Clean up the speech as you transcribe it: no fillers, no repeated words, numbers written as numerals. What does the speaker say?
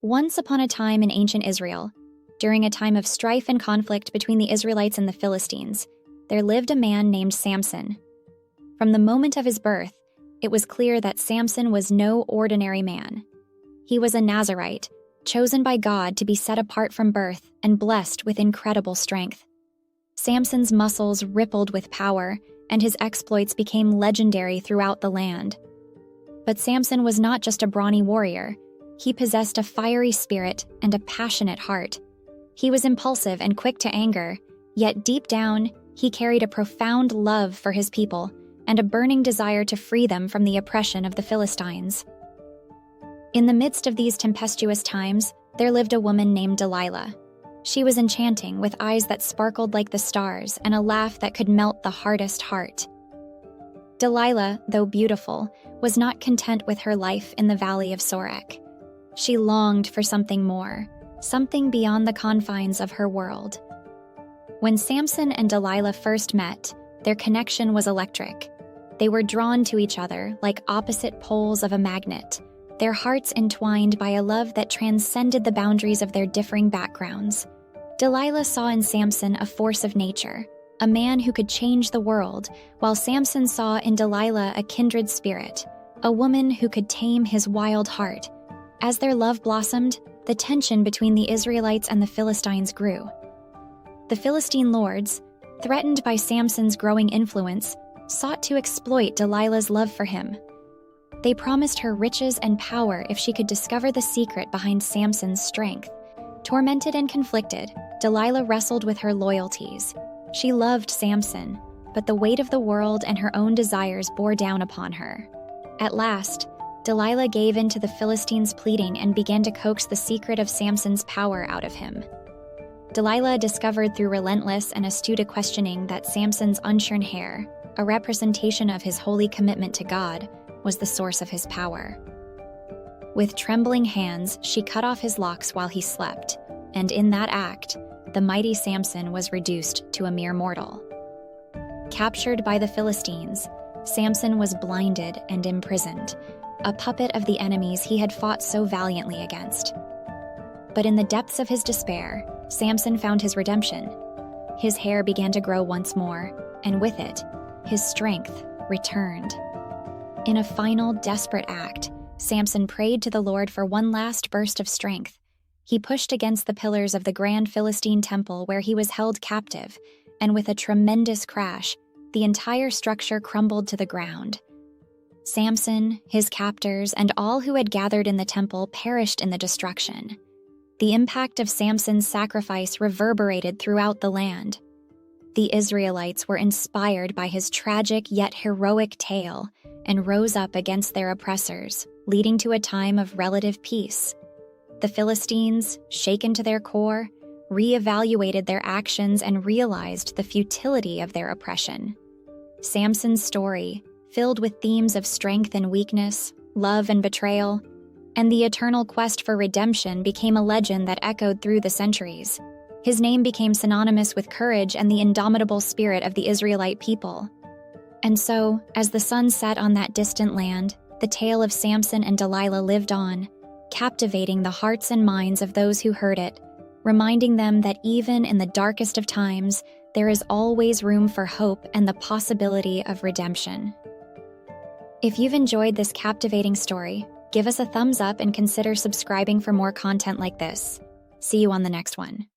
Once upon a time in ancient Israel, during a time of strife and conflict between the Israelites and the Philistines, there lived a man named Samson. From the moment of his birth, it was clear that Samson was no ordinary man. He was a Nazirite, chosen by God to be set apart from birth and blessed with incredible strength. Samson's muscles rippled with power, and his exploits became legendary throughout the land. But Samson was not just a brawny warrior. He possessed a fiery spirit and a passionate heart. He was impulsive and quick to anger, yet deep down, he carried a profound love for his people and a burning desire to free them from the oppression of the Philistines. In the midst of these tempestuous times, there lived a woman named Delilah. She was enchanting, with eyes that sparkled like the stars and a laugh that could melt the hardest heart. Delilah, though beautiful, was not content with her life in the valley of Sorek. She longed for something more, something beyond the confines of her world. When Samson and Delilah first met, their connection was electric. They were drawn to each other like opposite poles of a magnet, their hearts entwined by a love that transcended the boundaries of their differing backgrounds. Delilah saw in Samson a force of nature, a man who could change the world, while Samson saw in Delilah a kindred spirit, a woman who could tame his wild heart. As their love blossomed, the tension between the Israelites and the Philistines grew. The Philistine lords, threatened by Samson's growing influence, sought to exploit Delilah's love for him. They promised her riches and power if she could discover the secret behind Samson's strength. Tormented and conflicted, Delilah wrestled with her loyalties. She loved Samson, but the weight of the world and her own desires bore down upon her. At last, Delilah gave in to the Philistines' pleading and began to coax the secret of Samson's power out of him. Delilah discovered through relentless and astute questioning that Samson's unshorn hair, a representation of his holy commitment to God, was the source of his power. With trembling hands, she cut off his locks while he slept, and in that act, the mighty Samson was reduced to a mere mortal. Captured by the Philistines, Samson was blinded and imprisoned, a puppet of the enemies he had fought so valiantly against. But in the depths of his despair, Samson found his redemption. His hair began to grow once more, and with it, his strength returned. In a final, desperate act, Samson prayed to the Lord for one last burst of strength. He pushed against the pillars of the grand Philistine temple where he was held captive, and with a tremendous crash, the entire structure crumbled to the ground. Samson, his captors, and all who had gathered in the temple perished in the destruction. The impact of Samson's sacrifice reverberated throughout the land. The Israelites were inspired by his tragic yet heroic tale and rose up against their oppressors, leading to a time of relative peace. The Philistines, shaken to their core, reevaluated their actions and realized the futility of their oppression. Samson's story, filled with themes of strength and weakness, love and betrayal, and the eternal quest for redemption, became a legend that echoed through the centuries. His name became synonymous with courage and the indomitable spirit of the Israelite people. And so, as the sun set on that distant land, the tale of Samson and Delilah lived on, captivating the hearts and minds of those who heard it, reminding them that even in the darkest of times, there is always room for hope and the possibility of redemption. If you've enjoyed this captivating story, give us a thumbs up and consider subscribing for more content like this. See you on the next one.